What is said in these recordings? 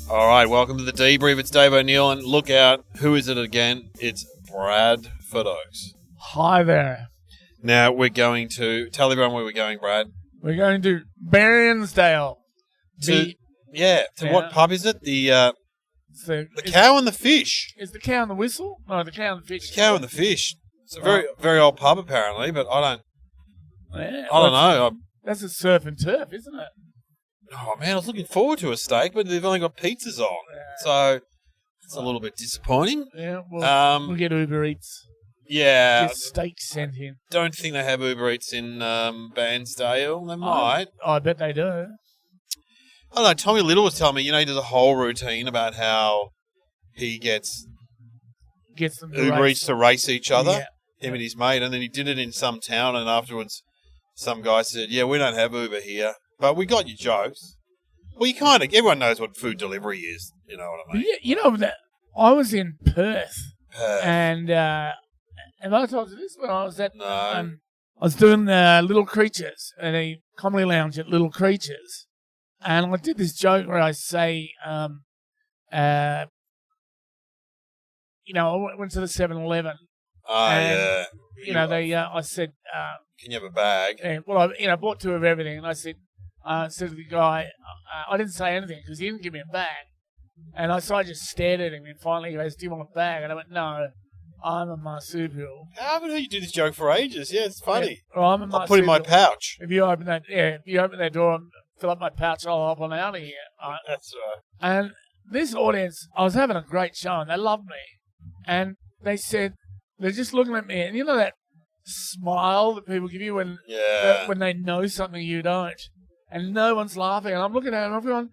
All right, welcome to the debrief. It's Dave O'Neill, and look out, who is it again? It's Brad Oaks. Hi there. Now, we're going to tell everyone where we're going, Brad. We're going to Bairnsdale. What pub is it? The Cow and the Fish. Is the Cow and the Whistle? No, the Cow and the Fish. The Cow and the Fish. It's a very old pub, apparently, but I don't know. That's a surf and turf, isn't it? Oh, man, I was looking forward to a steak, but they've only got pizzas on. So it's a little bit disappointing. Yeah, we'll get Uber Eats. Yeah. Get steaks sent in. Don't think they have Uber Eats in Bairnsdale. They might. I bet they do. I don't know. Tommy Little was telling me, he does a whole routine about how he gets them Uber Eats to race each other, him and his mate, and then he did it in some town, and afterwards some guy said, we don't have Uber here, but we got your jokes. Well, everyone knows what food delivery is, you know what I mean? Yeah, I was in Perth. And have I told you this when I was at... No. I was doing Little Creatures at a comedy lounge at Little Creatures. And I did this joke where I say, I went to the 7-Eleven. Yeah. I said... can you have a bag? I bought two of everything. And I said to the guy, I didn't say anything because he didn't give me a bag. And I just stared at him. And finally he goes, do you want a bag? And I went, no, I'm a marsupial. I haven't heard you do this joke for ages. Yeah, it's funny. Yeah, well, I'm a marsupial. I'll put it in my pouch. If you open that door and fill up my pouch, I'll hop on out of here. That's right. And this audience, I was having a great show and they loved me. And they said, they're just looking at me. And you know that smile that people give you when they know something you don't? And no one's laughing. And I'm looking at them, everyone,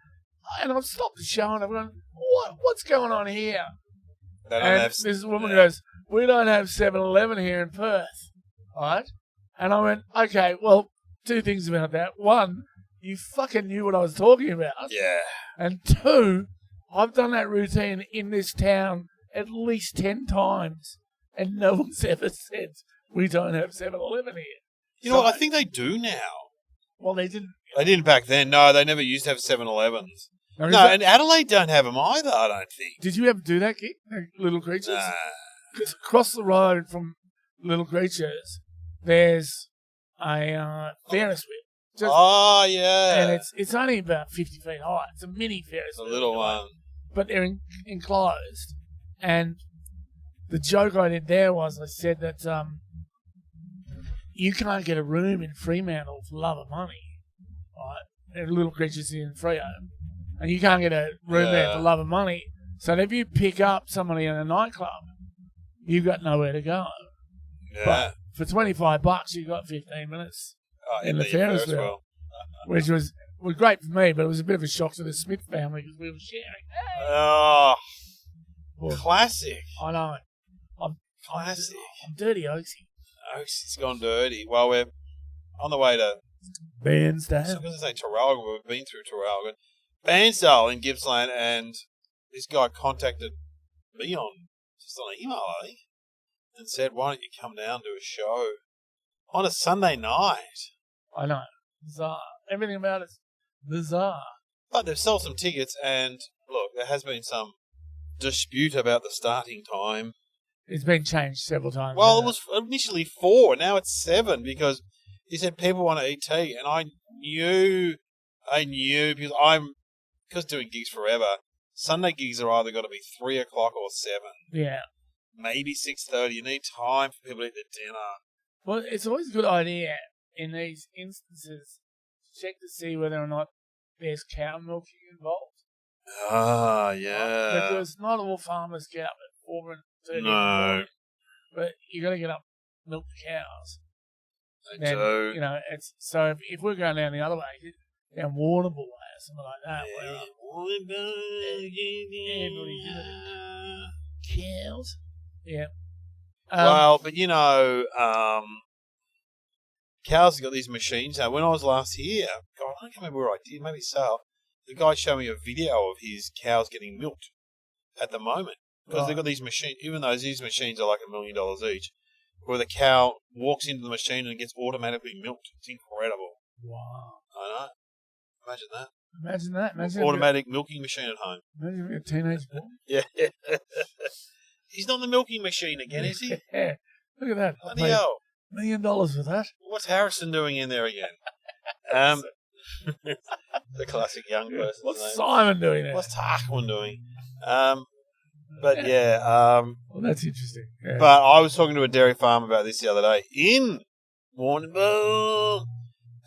and I've stopped the show and I'm going, what's going on here? This woman goes, we don't have 7-Eleven here in Perth, right? And I went, okay, well, two things about that. One, you fucking knew what I was talking about. Yeah. And two, I've done that routine in this town at least 10 times, and no one's ever said we don't have 7-Eleven here. You know what? I think they do now. Well, they didn't. They didn't back then. No, they never used to have 7-Elevens. No, and Adelaide don't have them either, I don't think. Did you ever do that gig, Little Creatures? Nah. Because across the road from Little Creatures, there's a Ferris wheel. And it's only about 50 feet high. It's a mini Ferris wheel. A little one. But they're enclosed. And the joke I did there was I said that you can't get a room in Fremantle for love of money. Right? Little Creatures in Freo. And you can't get a room there for love of money. So if you pick up somebody in a nightclub, you've got nowhere to go. Yeah. But for $25, you got 15 minutes in the Ferris wheel, which was great for me, but it was a bit of a shock to the Smith family because we were sharing. Oh, classic. I know. Classic. I'm dirty, Oaksy. Oaksy's gone dirty. Well, we're on the way to Bairnsdale. I was going to say Traralgon, but we've been through Traralgon. Bairnsdale in Gippsland, and this guy contacted me on an email, I think, and said, why don't you come down to a show on a Sunday night? I know. Bizarre. Everything about it's bizarre. But they've sold some tickets, and look, there has been some dispute about the starting time. It's been changed several times. Well, it was initially 4, now it's 7, because he said people want to eat tea, and I knew because doing gigs forever, Sunday gigs are either got to be 3 o'clock or 7. Yeah. Maybe 6:30. You need time for people to eat their dinner. Well, it's always a good idea in these instances to check to see whether or not there's cow milking involved. Ah, yeah. Because not all farmers get up at 4:30. No. But you got to get up and milk the cows. They do. So if we're going down the other way, down Warrnambool way or something like that. Cows. Yeah. But cows have got these machines now. When I was last here, God, I can't remember where I did, maybe so. The guy showed me a video of his cows getting milked at the moment. Because they've got these machines, even though these machines are like $1 million each, where the cow walks into the machine and gets automatically milked. It's incredible. Wow. I know. Imagine that. Imagine that. Imagine automatic milking machine at home. Imagine a teenage boy. Yeah. He's not the milking machine again, is he? Yeah. Look at that. Bloody hell. $1 million for that. What's Harrison doing in there again? The classic young person. What's Simon doing there? What's Tarquin doing? But yeah. Well, that's interesting. Yeah. But I was talking to a dairy farm about this the other day in Warrnambool,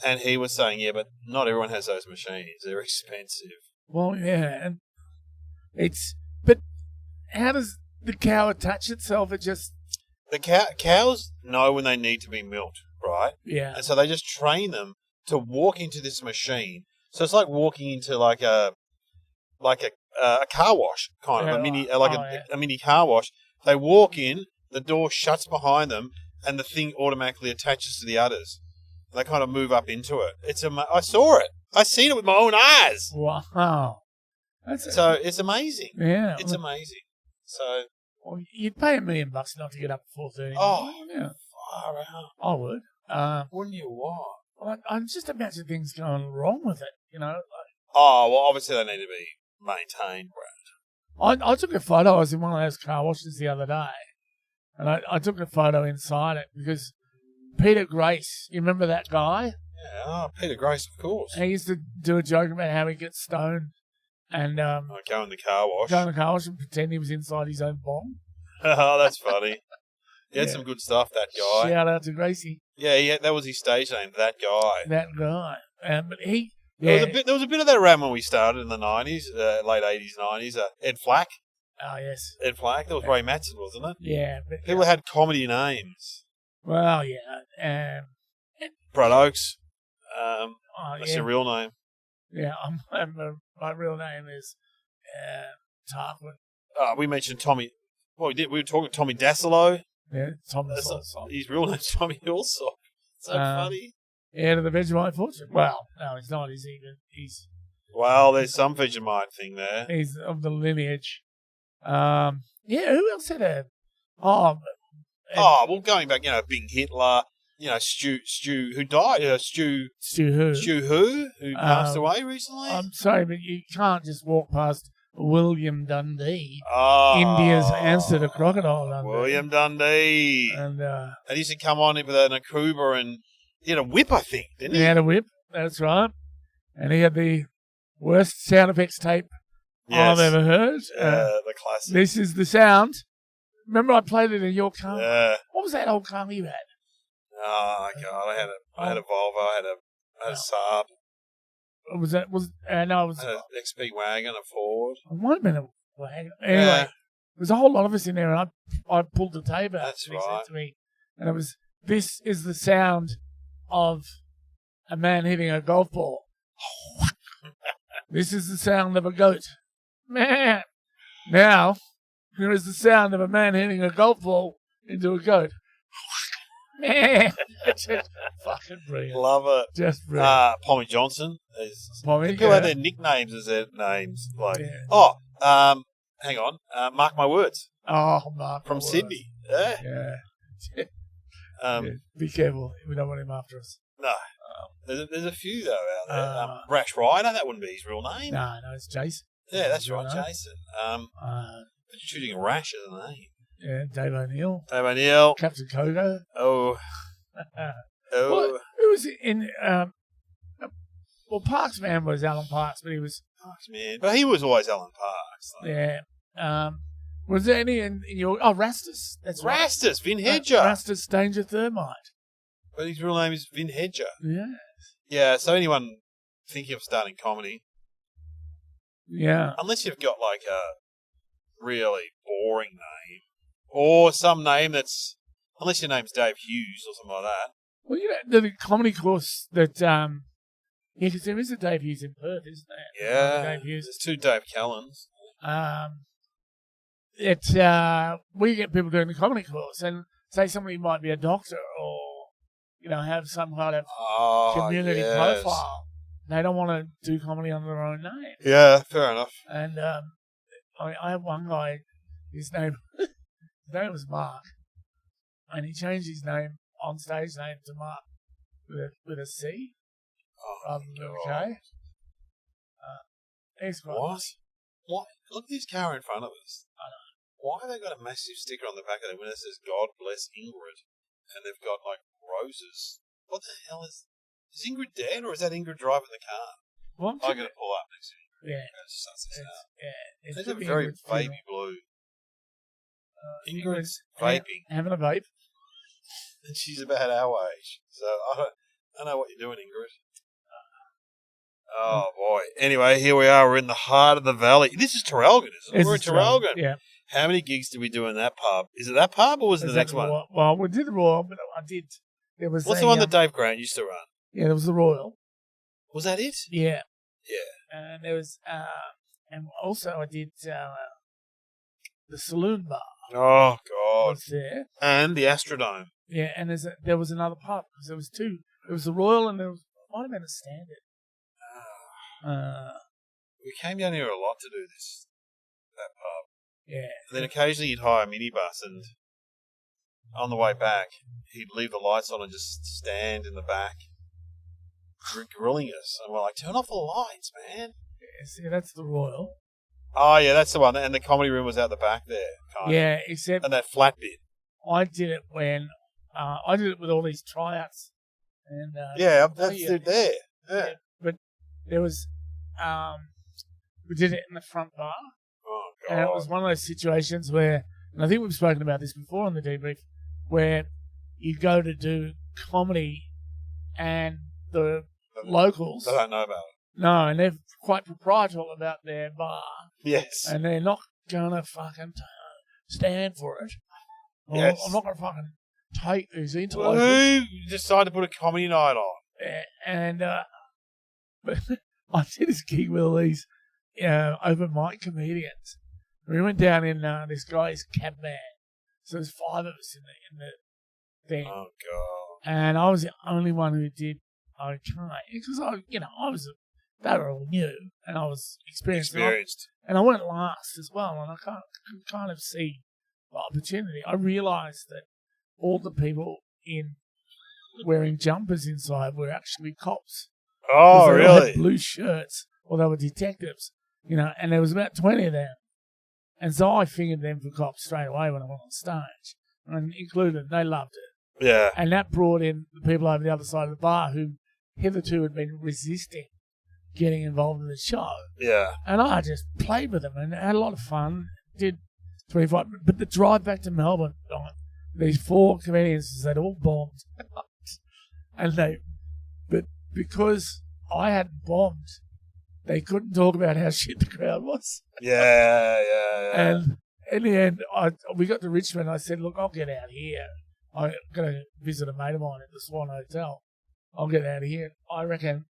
and he was saying, yeah, but not everyone has those machines. They're expensive. Well, yeah, and but how does the cow attach itself? It just the cows know when they need to be milked, right? Yeah, and so they just train them to walk into this machine. So it's like walking into like a car wash, kind of a mini car wash. They walk in, the door shuts behind them, and the thing automatically attaches to the udders. They kind of move up into it. I saw it. I seen it with my own eyes. Wow, so it's amazing. Yeah, it's amazing. So you'd pay $1 million not to get up at 4:30. Oh, yeah, far out. I would. Wouldn't you want? I just imagine things going wrong with it. You know. Well, obviously they need to be maintained, Brad. I took a photo. I was in one of those car washes the other day, and I took a photo inside it because Peter Grace, you remember that guy? Yeah, Peter Grace, of course. He used to do a joke about how he gets stoned and go in the car wash. Go in the car wash and pretend he was inside his own bomb. Oh, that's funny. He had some good stuff, that guy. Shout out to Gracie. Yeah, that was his stage name, that guy. That guy. But he... Yeah. There was a bit of that around when we started in the 90s, late 80s, 90s. Ed Flack. Oh, yes. Ed Flack. That was Ray Matson, wasn't it? Yeah. People had comedy names. Well, yeah. Brad Oakes. That's your real name. Yeah, my real name is Tarquin. We mentioned Tommy. Well, we were talking Tommy Dassolo. Yeah, Tommy Dassolo. His real name's Tommy Hillsock. So funny. Heir to the Vegemite fortune. Well, no, he's not. Well, there's some Vegemite thing there. He's of the lineage. Yeah, who else had a... well, going back, Big Hitler, Stu, who died, Stu who passed away recently. I'm sorry, but you can't just walk past William Dundee, India's answer to Crocodile Dundee. William Dundee. And he used to come on with an Akuba, and he had a whip, I think, didn't he? He had a whip, that's right. And he had the worst sound effects tape I've ever heard. The classic. This is the sound. Remember I played it in your car? Yeah. What was that old car you had? Oh, God, I had a Volvo, I had a Saab. Was it was I had an XP wagon, a Ford. It might have been a wagon. Anyway, there's a whole lot of us in there, and I pulled the tape out. That's right. He said to me, and it was, this is the sound of a man hitting a golf ball. This is the sound of a goat. Man. Now, here is the sound of a man hitting a golf ball into a goat. Man. Just fucking brilliant. Love it. Just brilliant. Pommy Johnson. Pommy, people have their nicknames as their names. Hang on. Mark My Words. Oh, Mark from Sydney. Yeah. Yeah. Be careful. We don't want him after us. No. There's a few, though, out there. Rash Ryder, that wouldn't be his real name. No, it's Jason. Yeah, that's right, Jason. But choosing a Rash as a name. Yeah, Dave O'Neill. Captain Kogo. Oh. Well, who was in... well, Parks Man was Alan Parks, but he was... Parks Man. But he was always Alan Parks. Yeah. Was there any in your... Oh, Rastus. That's right. Rastus, Vin Hedger. Rastus Danger Thermite. But his real name is Vin Hedger. Yeah. Yeah, so anyone thinking of starting comedy... Yeah. Unless you've got like a really boring name. Or some name that's... Unless your name's Dave Hughes or something like that. Well, the comedy course that... yeah, because there is a Dave Hughes in Perth, isn't there? Yeah. Dave Hughes. There's two Dave Callens. We get people doing the comedy course and say somebody might be a doctor or, have some kind of community profile. They don't want to do comedy under their own name. Yeah, fair enough. And I have one guy, his name was Mark, and he changed his name, on stage name, to Mark with a C rather than a K. What? What? Look at this car in front of us. I know. Why have they got a massive sticker on the back of the window that says "God bless Ingrid," and they've got like roses? What the hell is Ingrid dead, or is that Ingrid driving the car? Well, I'm going to pull up next to you. Yeah. It's a very baby blue. Ingrid's vaping. Having a vape. And she's about our age. So I don't know what you're doing, Ingrid. Oh, boy. Anyway, here we are. We're in the heart of the valley. This is Traralgon, isn't it? We're in Traralgon. Yeah. How many gigs did we do in that pub? Is it that pub or was it the next one? Well, we did the Royal, but I did. There was What's the one that Dave Grant used to run? Yeah, there was the Royal. Was that it? Yeah. Yeah. And there was, and also I did the Saloon Bar. Oh, God. Was there. And the Astrodome. Yeah, and there was another pub, because there was two. There was the Royal and there might have been a Standard. We came down here a lot to do that pub. Yeah. And then occasionally you'd hire a minibus, and on the way back, he'd leave the lights on and just stand in the back, grilling us. And we're like, turn off the lights, man. Yeah, see, that's the Royal. Oh, yeah, that's the one. And the comedy room was out the back there. Yeah, except... And that flat bit. I did it when... I did it with all these tryouts. And, yeah, that's there. Yeah. But there was... we did it in the front bar. Oh, God. And it was one of those situations where... And I think we've spoken about this before on the debrief, where you go to do comedy and the locals... They don't know about it. No, and they're quite proprietorial about their bar. Yes. And they're not going to fucking stand for it. Yes. I'm not going to fucking take these into well, who decided to put a comedy night on? And but I did this gig with all these open mic comedians. We went down in this guy's cab van. So there's 5 of us in the thing. Oh, God. And I was the only one who did okay. Because they were all new, and I was experienced. And I went last as well, and I could kind of see the opportunity. I realised that all the people in wearing jumpers inside were actually cops. Oh, they really? Had blue shirts, or they were detectives, and there was about 20 of them. And so I fingered them for cops straight away when I went on stage, and included, they loved it. Yeah. And that brought in the people over the other side of the bar who hitherto had been resisting getting involved in the show. Yeah. And I just played with them and had a lot of fun. Did 25, but the drive back to Melbourne, these 4 comedians, they'd all bombed. But because I hadn't bombed, they couldn't talk about how shit the crowd was. Yeah. And in the end, we got to Richmond. I said, look, I'll get out here. I'm going to visit a mate of mine at the Swan Hotel. I'll get out of here. I reckon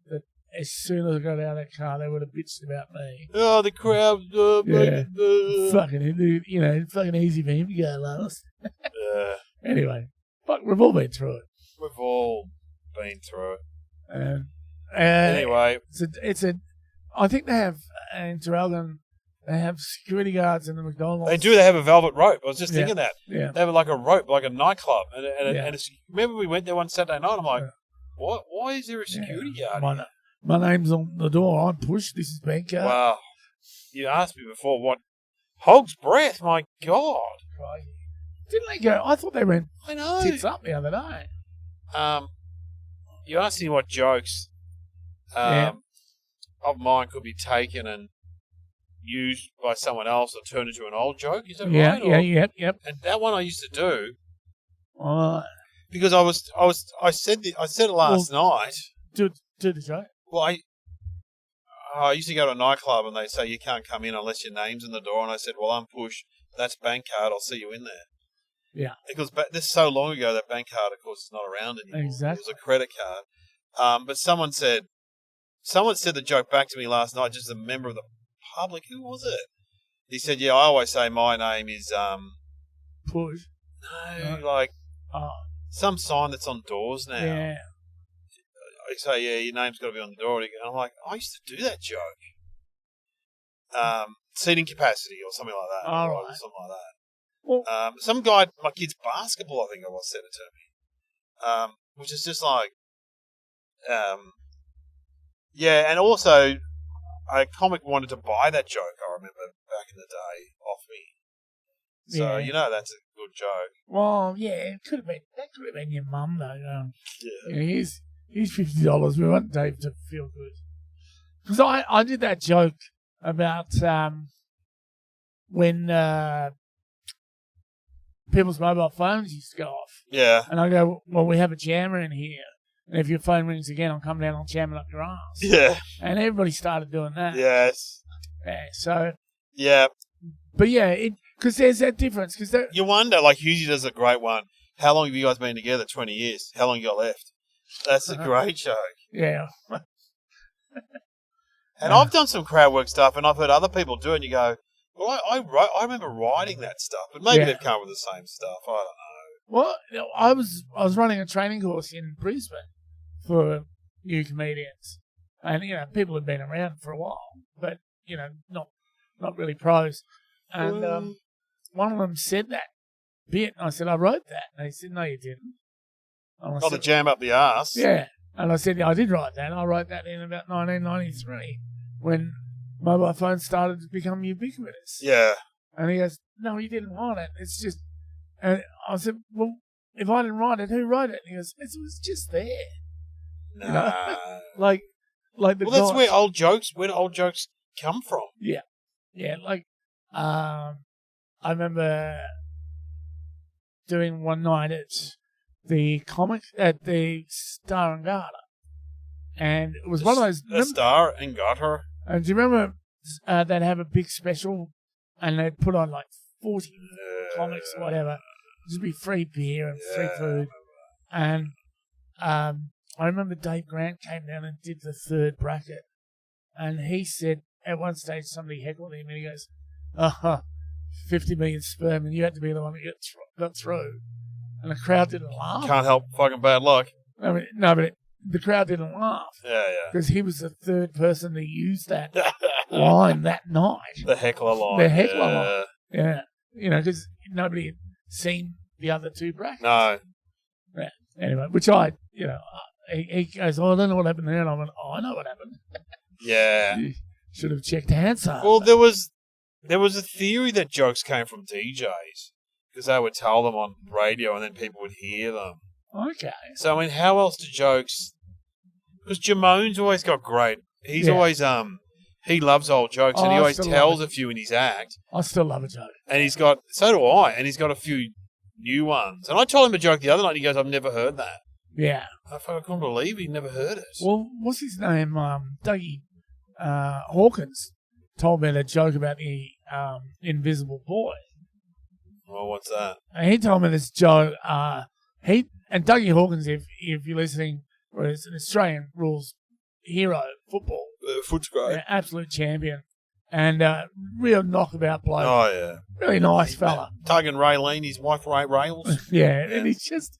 that as soon as I got out of that car, they would have bitched about me. Oh, the crowd. Fucking easy for him to go last. Yeah. Anyway, but we've all been through it. We've all been through it. Anyway. I think they have, in Traralgon, they have security guards in the McDonald's. They do. They have a velvet rope. I was just thinking that. Yeah. They have like a rope, like a nightclub. And remember we went there one Saturday night. I'm like, what? Why is there a security guard? My name's on the door. I'm Push. This is Bairnsdale. Wow. You asked me before what? Hog's breath. My God. Didn't they go? I thought they went I know. tits up the other day. You asked me what jokes of mine could be taken and used by someone else or turned into an old joke. Is that right? Yep. And that one I used to do because I said it last night. Do the joke. Well, I used to go to a nightclub and they say you can't come in unless your name's in the door, and I said, well, I'm Push. That's bank card. I'll see you in there. Yeah. Because this is so long ago that bank card, of course, is not around anymore. Exactly. It was a credit card. But someone said the joke back to me last night, just a member of the public. Who was it? He said, yeah, I always say my name is... Push. No, some sign that's on doors now. Yeah. I say, yeah, your name's got to be on the door. And I'm like, I used to do that joke. Seating capacity or something like that. All right. Something like that. Well, some guy at my kid's basketball, I think it was, said it to me. Which is just like... yeah, and also, a comic wanted to buy that joke, I remember, back in the day, off me. So, that's a good joke. Well, yeah, that could have been your mum, though. Here's $50. We want Dave to feel good. Because I did that joke about when people's mobile phones used to go off. Yeah. And I go, well, we have a jammer in here. And if your phone rings again, I'll come down and jam it up your ass. Yeah. And everybody started doing that. Yes. Yeah, so. Yeah. But yeah, because there's that difference. You wonder, like Husey does a great one. How long have you guys been together? 20 years. How long you got left? That's a great joke. Yeah. And I've done some crowd work stuff, and I've heard other people do it, and you go, well, I remember writing that stuff, but maybe they've come up with the same stuff. I don't know. Well, I was running a training course in Brisbane for new comedians, and people have been around for a while, but not really pros. And one of them said that bit, and I said, I wrote that, and they said, no, you didn't. Not to jam up the arse. Yeah, and I said, yeah, I did write that. I wrote that in about 1993 when mobile phones started to become ubiquitous. Yeah. And he goes, no, you didn't write it. It's just. And I said, well, if I didn't write it, who wrote it? And he goes, it was just there. Nah. Like the Well, that's where old jokes come from. Yeah. Yeah, I remember doing one night at the Star and Garter. And it was one of those... The Star and Garter? And do you remember they'd have a big special and they'd put on 40 comics or whatever. Just be free beer and free food. And I remember Dave Grant came down and did the third bracket. And he said, at one stage, somebody heckled him and he goes, 50 million sperm, and you had to be the one that got through. And the crowd didn't laugh. Can't help fucking bad luck. But the crowd didn't laugh. Yeah. Because he was the third person to use that line that night. The heckler line. The heckler line. Yeah. Because nobody had seen the other two brackets. No. Yeah. Anyway, which he goes, I don't know what happened there. And I went, I know what happened. Yeah. You should have checked Hansard. Well, there was a theory that jokes came from DJs because they would tell them on radio and then people would hear them. Okay. So, how else do jokes... Because Jamone's always got great... He's always... He loves old jokes and he always tells a few in his act. I still love a joke. And he's got... So do I. And he's got a few new ones. And I told him a joke the other night and he goes, I've never heard that. Yeah. I couldn't believe he'd never heard it. Well, what's his name? Dougie Hawkins told me that joke about the invisible boy. Well, what's that? And he told me this joke. And Dougie Hawkins, if you're listening, was an Australian rules hero, football. Foot's great. Absolute champion. And real knockabout bloke. Oh, yeah. Really nice fella. Tugging Raylene, his wife Ray Rails. Yeah, and he's just...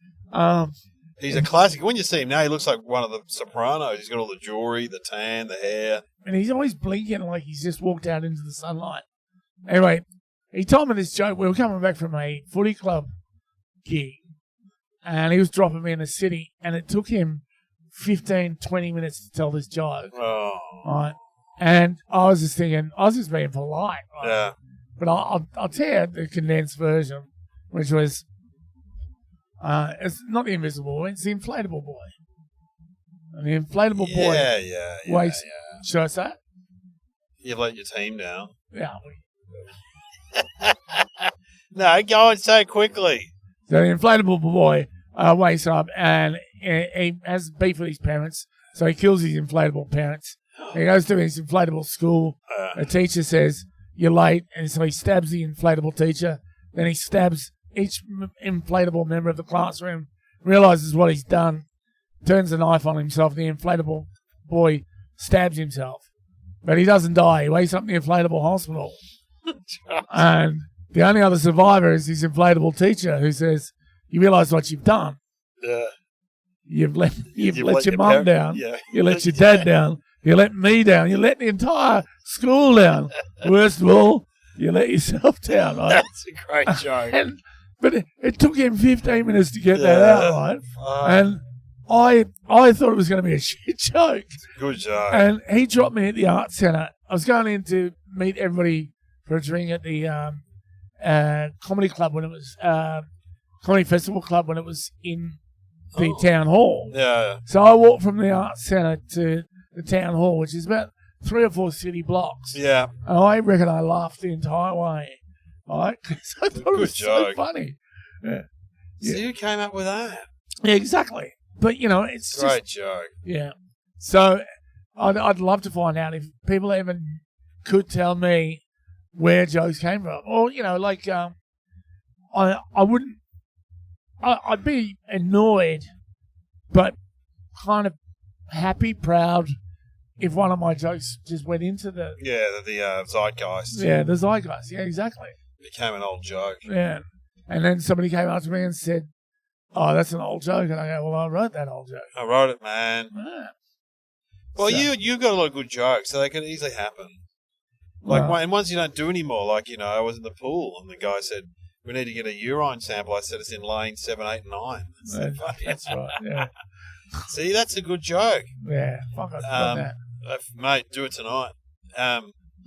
he's a classic. When you see him now, he looks like one of the Sopranos. He's got all the jewelry, the tan, the hair. And he's always blinking like he's just walked out into the sunlight. Anyway, he told me this joke. We were coming back from a footy club gig. And he was dropping me in the city. And it took him 15, 20 minutes to tell this joke. Oh. Right. And I was just thinking, I was just being polite. Right? Yeah. But I'll tell you the condensed version, which was, it's not the invisible boy, it's the inflatable boy. And the inflatable boy waits. Should I say it? You let your team down. Yeah. No, go and say it quickly. So the inflatable boy wakes up and he has beef with his parents, so he kills his inflatable parents. He goes to his inflatable school. The teacher says, you're late, and so he stabs the inflatable teacher. Then he stabs each inflatable member of the classroom, realizes what he's done, turns the knife on himself. The inflatable boy stabs himself. But he doesn't die. He wakes up in the inflatable hospital. And the only other survivor is his inflatable teacher who says, you realize what you've done. Yeah. You've let your mum down. Yeah. You let your dad down. You let me down. You let the entire school down. Worst of all, you let yourself down. Right? That's a great joke. But it took him 15 minutes to get that out, right? And I thought it was going to be a shit joke. It's a good joke. And he dropped me at the Arts Centre I was going in to meet everybody for a drink at the comedy club when it was comedy festival club when it was in the town hall. Yeah. So I walked from the arts centre to the town hall, which is about 3 or 4 city blocks. Yeah. And I reckon I laughed the entire way. Right? Because I thought it was so funny. Yeah. So who came up with that? Yeah, exactly. But, it's great joke. Yeah. So I'd love to find out if people even could tell me where jokes came from. Or, I wouldn't... I'd be annoyed, but kind of happy, proud if one of my jokes just went into the... Yeah, the zeitgeist. Yeah, the zeitgeist. Yeah, exactly. Became an old joke. Yeah. And then somebody came up to me and said, "Oh, that's an old joke." And I go, "Well, I wrote that old joke." I wrote it, man. Yeah. Well, you've got a lot of good jokes, so they can easily happen. And once you don't do anymore, I was in the pool and the guy said, "We need to get a urine sample." I said, "It's in lane 7, 8, and 9. That's right, yeah. See, that's a good joke. Yeah, fuck, I've done that. Mate, do it tonight.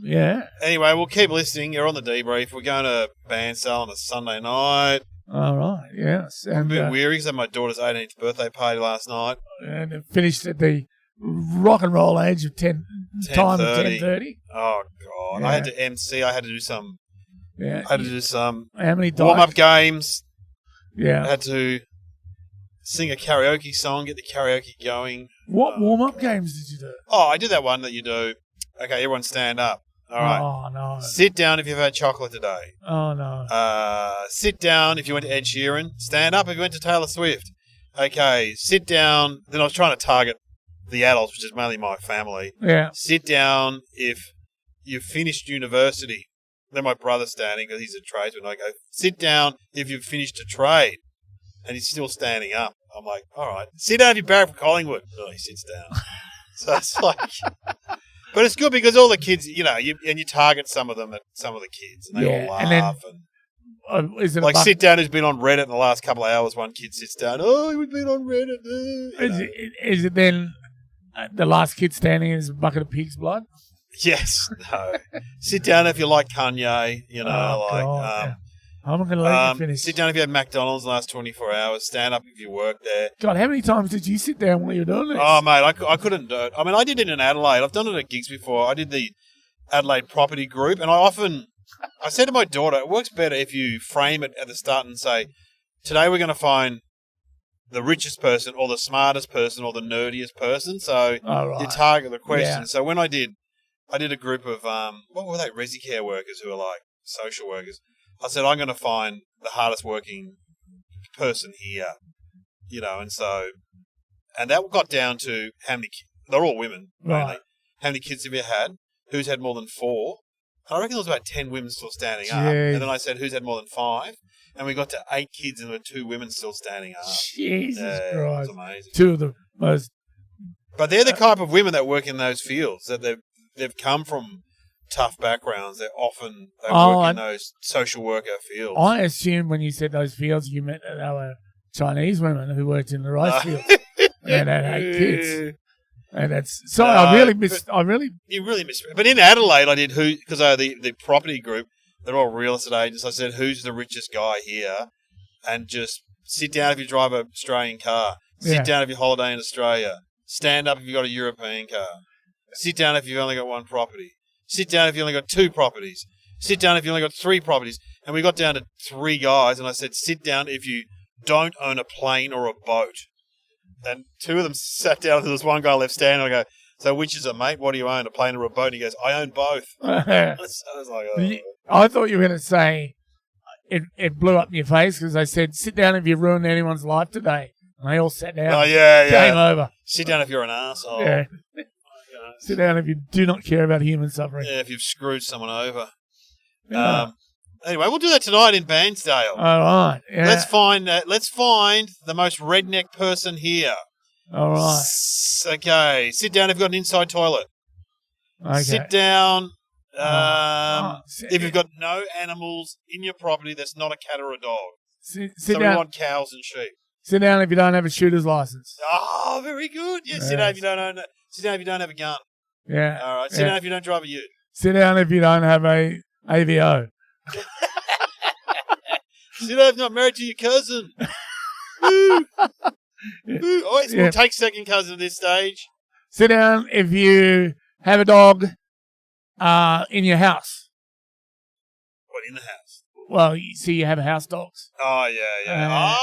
Yeah. Anyway, we'll keep listening. You're on the debrief. We're going to Bairnsdale on a Sunday night. All right, yes. I'm a bit weary because I had my daughter's 18th birthday party last night. And it finished at the rock and roll age of 10:30. Oh, God. Yeah. I had to MC. I had to do some... Yeah. I had to do some How many warm-up games. Yeah. I had to sing a karaoke song, get the karaoke going. What warm-up games did you do? Oh, I did that one that you do. Okay, everyone stand up. All right. Oh, no. Sit down if you've had chocolate today. Oh, no. Sit down if you went to Ed Sheeran. Stand up if you went to Taylor Swift. Okay, sit down. Then I was trying to target the adults, which is mainly my family. Yeah. Sit down if you've finished university. Then my brother's standing because he's a tradesman. I go, sit down if you've finished a trade. And he's still standing up. I'm like, all right. Sit down if you're barrack for Collingwood. Oh, he sits down. So it's like... But it's good because all the kids, you target some of the kids, and they all laugh. Is it sit down who's been on Reddit in the last couple of hours. One kid sits down. Oh, we've been on Reddit. Is it then the last kid standing is a bucket of pig's blood? Yes. No. Sit down if you like Kanye. I'm not going to let you finish. Sit down if you had McDonald's in the last 24 hours. Stand up if you work there. God, how many times did you sit down while you were doing this? Oh, mate, I couldn't do it. I mean, I did it in Adelaide. I've done it at gigs before. I did the Adelaide property group, and I said to my daughter, it works better if you frame it at the start and say, today we're going to find the richest person or the smartest person or the nerdiest person. So you target the question. Yeah. So when I did a group of, what were they, resi care workers who are like social workers. I said, I'm going to find the hardest working person here, and that got down to how many kids, they're all women, mainly. Right. How many kids have you had? Who's had more than 4? And I reckon there was about 10 women still standing up. And then I said, who's had more than 5? And we got to 8 kids and there were 2 women still standing up. Jesus Christ. It was amazing. 2 of the most... But they're the type of women that work in those fields, that they've come from tough backgrounds. They work in those social worker fields. I assumed when you said those fields, you meant that they were Chinese women who worked in the rice fields and had 8 kids. And that's You really missed. But in Adelaide, I did because I the property group. They're all real estate agents. I said, who's the richest guy here? And just sit down if you drive an Australian car. Sit down if you holiday in Australia. Stand up if you've got a European car. Sit down if you've only got 1 property. Sit down if you only got 2 properties. Sit down if you only got 3 properties. And we got down to 3 guys, and I said, sit down if you don't own a plane or a boat. And 2 of them sat down, and there was one guy left standing. I go, so which is it, mate? What do you own, a plane or a boat? And he goes, I own both. I was like, oh. I thought you were going to say, it blew up in your face because I said, sit down if you ruined anyone's life today. And they all sat down. Oh, yeah. Game over. Sit down if you're an arsehole. Yeah. Sit down if you do not care about human suffering. Yeah, if you've screwed someone over. Yeah. Anyway, we'll do that tonight in Bairnsdale. All right. Yeah. Let's find the most redneck person here. All right. Okay. Sit down if you've got an inside toilet. Okay. Sit down if you've got no animals in your property that's not a cat or a dog. Sit we down. want cows and sheep. Sit down if you don't have a shooter's license. Oh, very good. Yeah, sit down if you don't own it. Sit down if you don't have a gun. Yeah. All right. Sit down if you don't drive a ute. Sit down if you don't have a AVO. Sit down if you're not married to your cousin. Woo. Woo. Oh, we'll take second cousin at this stage. Sit down if you have a dog in your house. What, in the house? Well, you see, you have house dogs. Oh, yeah.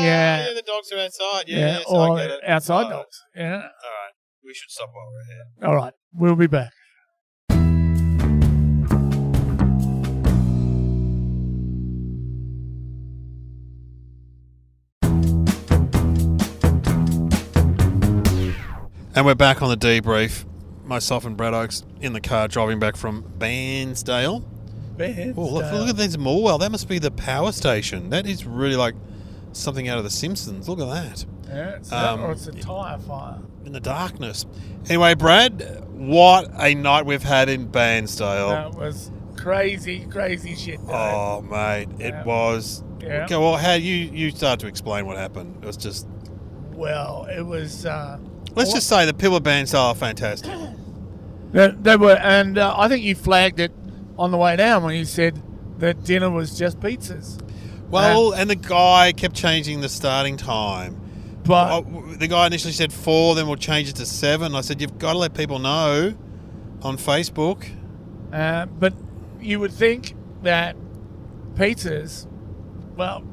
Yeah, the dogs are outside. Yeah, so or I get it. outside dogs. Yeah. All right. We should stop while we're here. All right. We'll be back. And we're back on the debrief. Myself and Brad Oakes in the car driving back from Bairnsdale. Oh, look at this Morwell. That must be the power station. That is really like something out of The Simpsons. Look at that. Yeah, it's that, or it's a tyre fire. In the darkness. Anyway, Brad, what a night we've had in Bairnsdale. That was crazy shit. Oh, mate, it was. Yeah. Okay, well, how you start to explain what happened? It was just. Well, it was. Let's just say the people of Bairnsdale are fantastic. They were, and I think you flagged it on the way down when you said that dinner was just pizzas. Well, and the guy kept changing the starting time. But the guy initially said 4, then we'll change it to 7. I said, you've got to let people know on Facebook. But you would think that pizzas, well,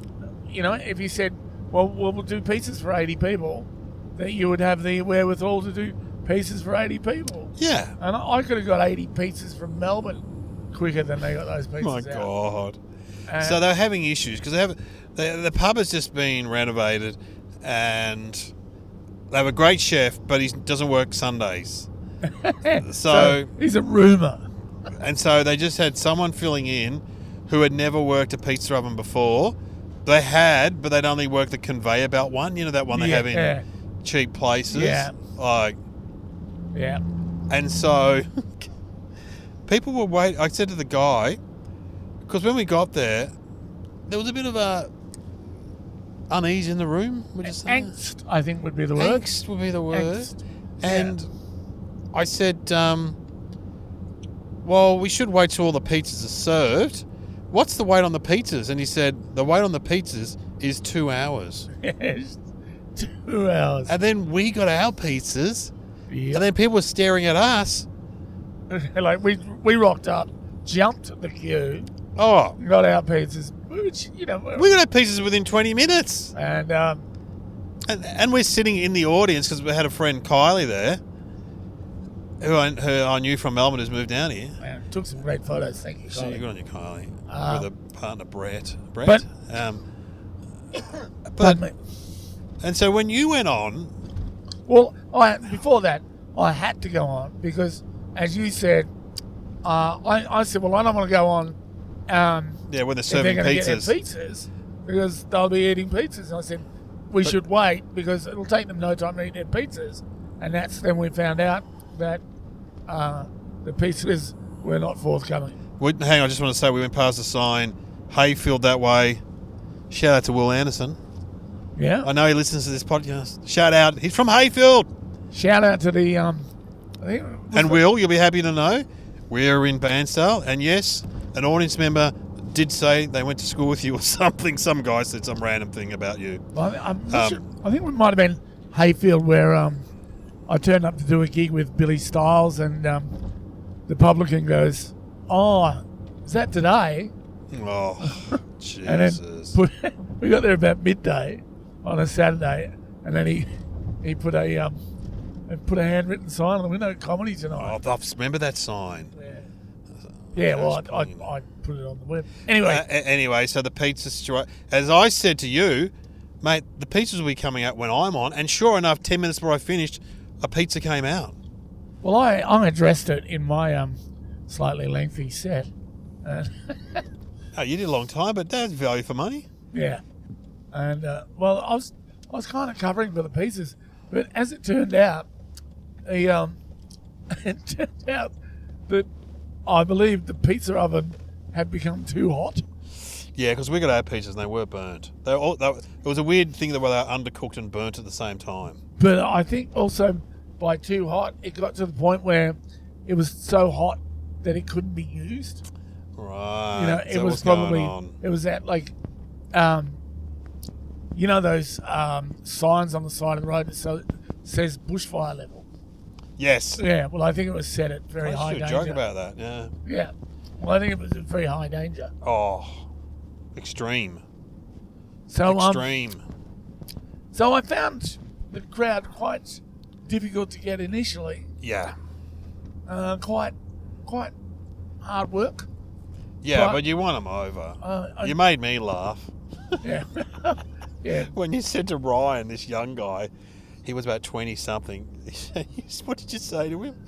you know, if you said, well, we'll do pizzas for 80 people, that you would have the wherewithal to do pizzas for 80 people. Yeah. And I could have got 80 pizzas from Melbourne quicker than they got those pizzas My out. God. So they're having issues because the pub has just been renovated and they have a great chef, but he doesn't work Sundays. So he's a rumour. And so they just had someone filling in who had never worked a pizza oven before. They had, but they'd only worked the conveyor belt one. You know, that one they have in cheap places. Yeah. Yeah. And so people were waiting. I said to the guy, because when we got there was a bit of a unease in the room. Angst, I think, would be the word. Angst would be the word. Angst. And I said, well, we should wait till all the pizzas are served. What's the wait on the pizzas? And he said, the wait on the pizzas is 2 hours. Yes, 2 hours. And then we got our pizzas, Yep. and then people were staring at us. Like, we rocked up, jumped the queue, got our pizzas, which, you know... We got our pizzas within 20 minutes. And we're sitting in the audience because we had a friend, Kylie, there, who I knew from Melbourne, who's moved down here. Man, took some great photos, thank you, Kylie. Good on you, Kylie. With a partner, Brett. But and so when you went on... Well, before that, I had to go on because, as you said, I said, well, I don't want to go on... when they're serving pizzas because they'll be eating pizzas. And I said, we should wait because it'll take them no time to eat their pizzas. And that's then we found out that the pizzas were not forthcoming. Hang on, I just want to say we went past the sign, Hayfield that way. Shout out to Will Anderson. Yeah. I know he listens to this podcast. Shout out. He's from Hayfield. Shout out to the... and Will, you'll be happy to know, we're in Bairnsdale. And yes, an audience member did say they went to school with you or something. Some guy said some random thing about you. Well, I think it might have been Hayfield where I turned up to do a gig with Billy Stiles and the publican goes, oh, is that today? Oh, Jesus. And then we got there about midday on a Saturday, and then he put a handwritten sign on the window, comedy tonight. Oh, I remember that sign. Yeah, well, I put it on the web. Anyway. So the pizza situation, as I said to you, mate, the pizzas will be coming out when I'm on, and sure enough, 10 minutes before I finished, a pizza came out. Well, I addressed it in my slightly lengthy set. Oh, you did a long time, but that's value for money. Yeah. And, well, I was kind of covering for the pizzas, but as it turned out, it turned out that I believe the pizza oven had become too hot. Yeah, because we got our pizzas and they were burnt. It was a weird thing that they were undercooked and burnt at the same time. But I think also by too hot, it got to the point where it was so hot that it couldn't be used. Right. You know, it was probably it was at like, you know, those signs on the side of the road that says bushfire level. Yes. Yeah. Well, I think it was set at very high danger. Joke about that. Yeah. Yeah. Well, I think it was at very high danger. Oh, extreme. So extreme. So I found the crowd quite difficult to get initially. Yeah. Quite hard work. Yeah, but you won them over. You made me laugh. Yeah. Yeah. When you said to Ryan, this young guy, he was about 20-something. What did you say to him?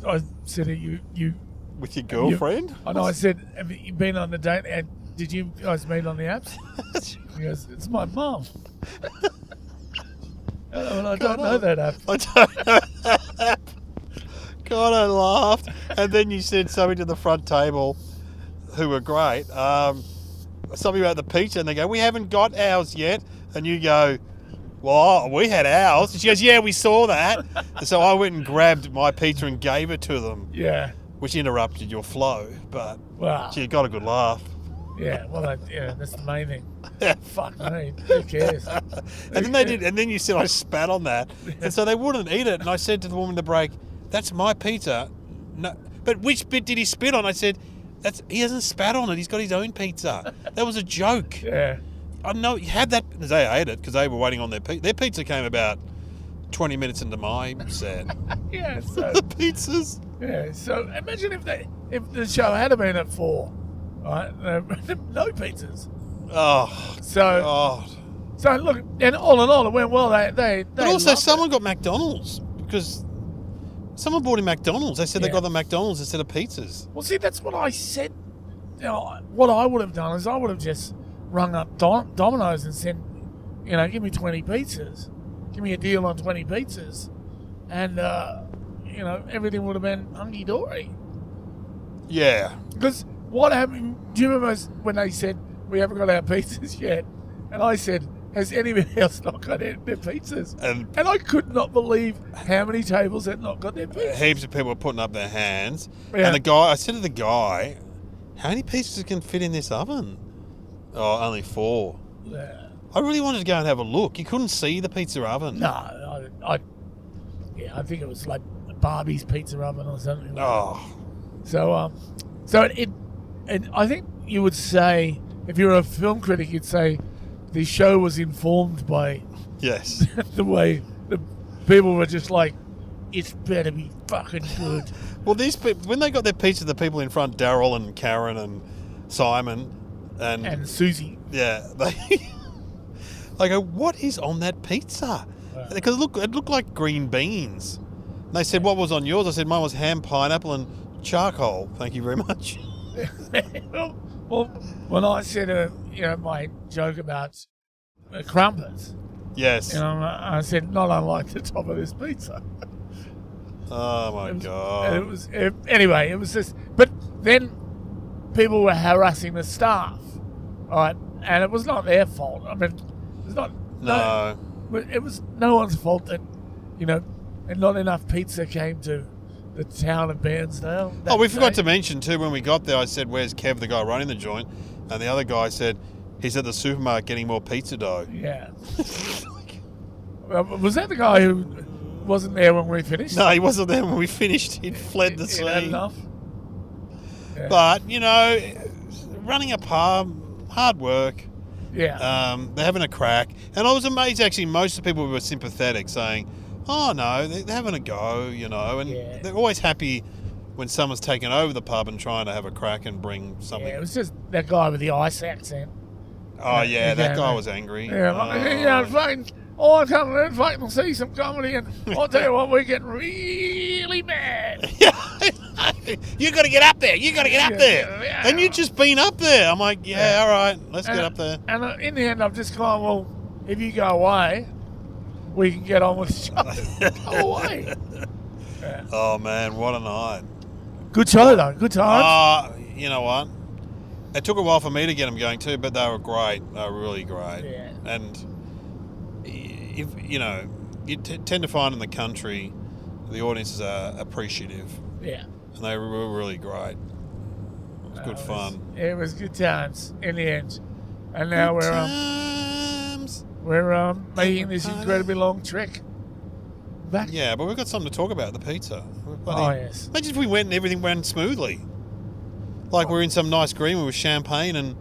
I said, you with your girlfriend? I know. I said, have you been on the date? And did you guys meet on the apps? He goes, it's my mum. I don't know that app. I don't know that app. God, I laughed. And then you said something to the front table, who were great, something about the pizza, and they go, we haven't got ours yet. And you go, well, we had ours. And she goes, yeah, we saw that. And so I went and grabbed my pizza and gave it to them. Yeah. Which interrupted your flow, but she got a good laugh. Yeah, well, that's the main thing. Fuck me, who cares? And then they did, and then you said I spat on that, and so they wouldn't eat it. And I said to the woman at the break, "That's my pizza." No, but which bit did he spit on? I said, he hasn't spat on it. He's got his own pizza. That was a joke. Yeah. I know you had that. They ate it because they were waiting on their pizza. Their pizza came about 20 minutes into my set. Yeah. So the pizzas. Yeah. So imagine if the show had been at 4, right? No pizzas. Oh. So. God. So look, and all in all, it went well. They but also, someone got McDonald's because someone bought him McDonald's. They said they got the McDonald's instead of pizzas. Well, see, that's what I said. You know, what I would have done is I would have just rung up Domino's and said, you know, give me 20 pizzas. Give me a deal on 20 pizzas. And, you know, everything would have been hunky-dory. Yeah. Because what happened, do you remember when they said, we haven't got our pizzas yet? And I said, has anybody else not got their pizzas? And I could not believe how many tables had not got their pizzas. Heaps of people were putting up their hands. Yeah. And I said to the guy, how many pizzas can fit in this oven? Oh, only 4. Yeah. I really wanted to go and have a look. You couldn't see the pizza oven. No, I think it was like Barbie's pizza oven or something. Like that. So and I think you would say, if you're a film critic, you'd say the show was informed by the way the people were just like, it's better be fucking good. Well, these people, when they got their pizza, the people in front, Daryl and Karen and Simon and Susie. Yeah, I go, what is on that pizza? Because it looked like green beans. And they said, what was on yours? I said, mine was ham, pineapple, and charcoal. Thank you very much. well, when I said, my joke about crumpets. Yes. I said, not unlike the top of this pizza. Oh my God. Anyway, it was just, but then people were harassing the staff, right? And it was not their fault. I mean, it's not. No. It was no one's fault that, and not enough pizza came to the town of Bairnsdale. Oh, we forgot to mention too, when we got there, I said, where's Kev, the guy running the joint? And the other guy said, he's at the supermarket getting more pizza dough. Yeah. Was that the guy who wasn't there when we finished? No, he wasn't there when we finished. He'd fled the scene. Had enough. Yeah. But, running a pub, hard work. Yeah. They're having a crack. And I was amazed, actually, most of the people were sympathetic, saying, oh, no, they're having a go, and they're always happy when someone's taken over the pub and trying to have a crack and bring something. Yeah, it was just that guy with the ice accent. Oh, yeah, that guy was angry. Yeah, I come in fucking see some comedy, and I'll tell you what, we're getting really mad. You got to get up there. You got to get up there. Yeah. And you've just been up there. I'm like, all right, let's get up there. And in the end, I've just gone, well, if you go away, we can get on with the show. Go away. Yeah. Oh, man, what a night. Good show, though. Good times. You know what? It took a while for me to get them going, too, but they were great. They were really great. Yeah. And, if you tend to find in the country, the audiences are appreciative. Yeah. And they were really great. It was good fun. It was good times in the end. And now we're making this incredibly long trek back. Yeah, but we've got something to talk about, the pizza. Yes. Imagine if we went and everything went smoothly. Like we're in some nice greenwood with champagne and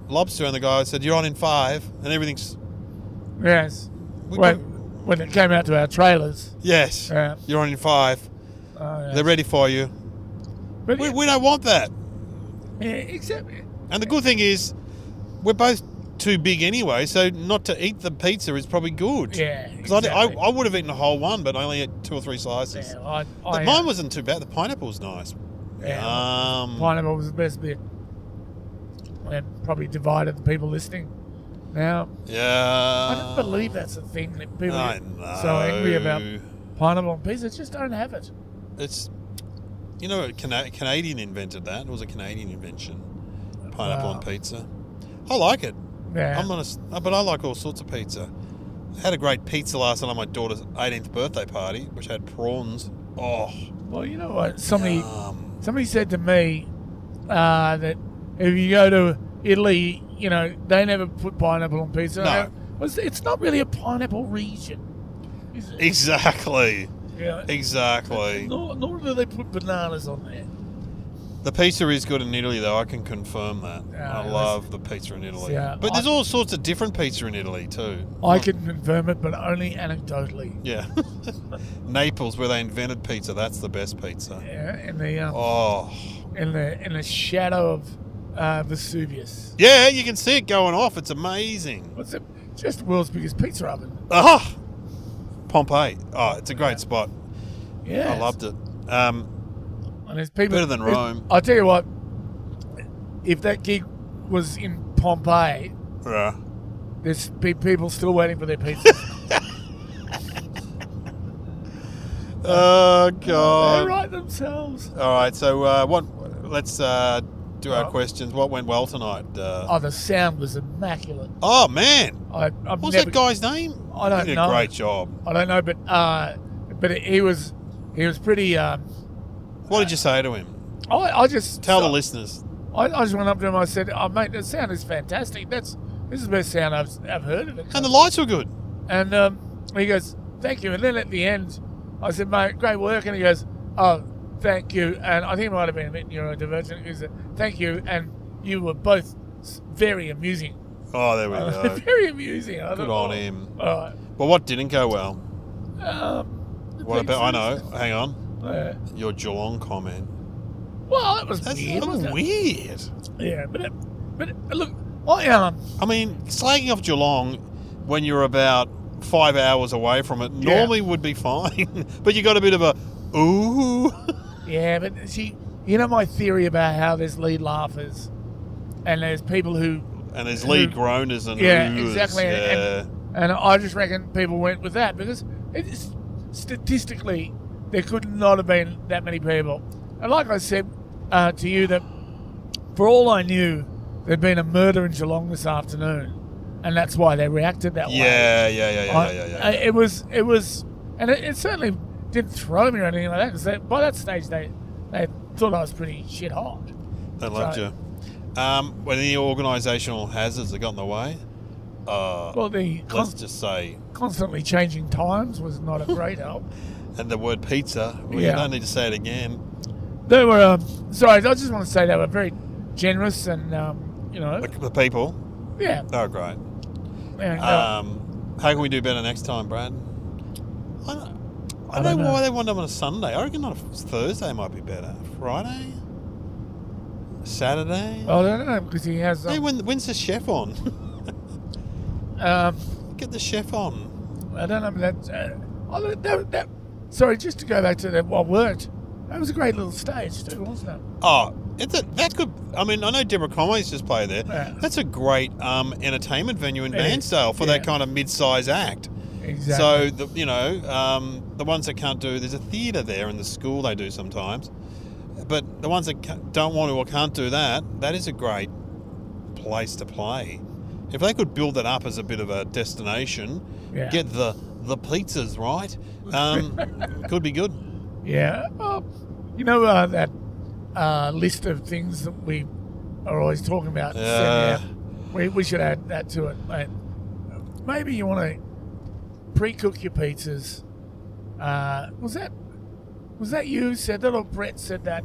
lobster, and the guy said, "You're on in 5," and everything's... Yes. When it came out to our trailers. Yes. You're on in 5. Yes. They're ready for you. But we don't want that. Yeah, exactly. And the good thing is, we're both too big anyway, so not to eat the pizza is probably good. Yeah, because I would have eaten a whole one, but I only ate 2 or 3 slices. Yeah, mine wasn't too bad. The pineapple was nice. Yeah, pineapple was the best bit. And probably divided the people listening. Now, I don't believe that's a thing that people get so angry about. Pineapple on pizza, just don't have it. It's, a Canadian invented that. It was a Canadian invention. Pineapple on pizza. I like it. Yeah. But I like all sorts of pizza. I had a great pizza last night on my daughter's 18th birthday party, which had prawns. Oh. Well, you know what? Somebody said to me that if you go to Italy, they never put pineapple on pizza. No. It's not really a pineapple region, is it? Exactly. Yeah. Exactly. Nor do they put bananas on there. The pizza is good in Italy, though. I can confirm that. I love the pizza in Italy. Yeah, but there's all sorts of different pizza in Italy, too. I can confirm it, but only anecdotally. Yeah. Naples, where they invented pizza, that's the best pizza. Yeah, in the shadow of Vesuvius. Yeah, you can see it going off. It's amazing. What's it? Just the world's biggest pizza oven. Pompeii. Oh, it's a great spot. Yeah. I loved it. And there's people, better than Rome. I'll tell you what, if that gig was in Pompeii, there's people still waiting for their pizza. Oh, God. They write themselves. All right, so let's do our questions. What went well tonight? The sound was immaculate. Oh, man. What's that guy's name? I don't know. He did a great job. I don't know, but he was pretty... what did you say to him? I just... Tell the listeners. I just went up to him and I said, "Oh, mate, the sound is fantastic. This is the best sound I've heard of it." And the lights were good. And he goes, "Thank you." And then at the end, I said, "Mate, great work." And he goes, "Oh, thank you." And I think it might have been a bit neurodivergent. He said, "Thank you." And you were both very amusing. Oh, there we go. Very amusing. Good on him. All right. Well, what didn't go well? What about? I know. Hang on. Your Geelong comment. Well, that was weird. That was weird. Yeah, but look, I mean, slagging off Geelong when you're about 5 hours away from it normally would be fine, but you got a bit of a ooh. Yeah, but see, my theory about how there's lead laughers, and there's people who and there's lead groaners and exactly, yeah. And I just reckon people went with that because statistically there could not have been that many people. And like I said to you, that for all I knew, there'd been a murder in Geelong this afternoon, and that's why they reacted that way. Yeah. It was, and it certainly didn't throw me or anything like that, because by that stage they thought I was pretty shit hot. They loved you. Were any organisational hazards that got in the way? Well, let's just say constantly changing times was not a great help. And the word pizza, you don't need to say it again. They were, sorry, I just want to say they were very generous and, The people? Yeah. Oh, great. And, how can we do better next time, Brad? I don't know why they want them on a Sunday. I reckon on a Thursday might be better. Friday? Saturday? I don't know, because he has... Hey, when's the chef on? Get the chef on. I don't know, but sorry, just to go back to that, what worked. That was a great little stage too, wasn't it? Oh, that's good. I mean, I know Deborah Conway's just played there. Yeah. That's a great entertainment venue in Bairnsdale for that kind of mid-size act. Exactly. So, the ones that can't do, there's a theatre there in the school they do sometimes. But the ones that don't want to or can't do that is a great place to play. If they could build it up as a bit of a destination, get the the pizzas, right? Could be good. Yeah. Well, you know that list of things that we are always talking about. We should add that to it, mate. Maybe you want to pre-cook your pizzas. Was that you said that, or Brett said that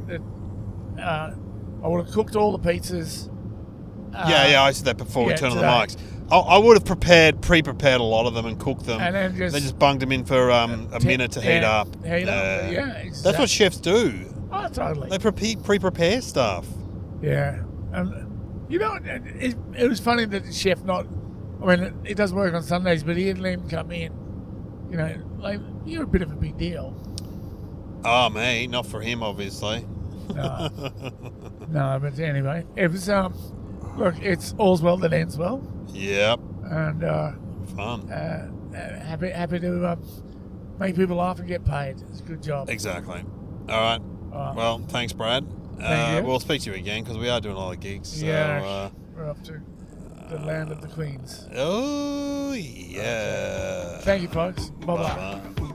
I would have cooked all the pizzas? I said that before we turned on the mics. I would have pre-prepared a lot of them and cooked them, and then just bunged them in for a minute to heat up. Exactly. That's what chefs do. Oh, totally. They pre-prepare stuff. Yeah. You know, it was funny that the chef it does work on Sundays, but he didn't let him come in. You know, like, you're a bit of a big deal. Oh, me. Not for him, obviously. No, but anyway, it was, look, it's all's well that ends well. Yep. And, fun. Happy to make people laugh and get paid. It's a good job. Exactly. All right. Well, thanks, Brad. Thank you. We'll speak to you again because we are doing a lot of gigs. So, we're up to the land of the Queens. Oh, yeah. Okay. Thank you, folks. Bye-bye. Bye-bye.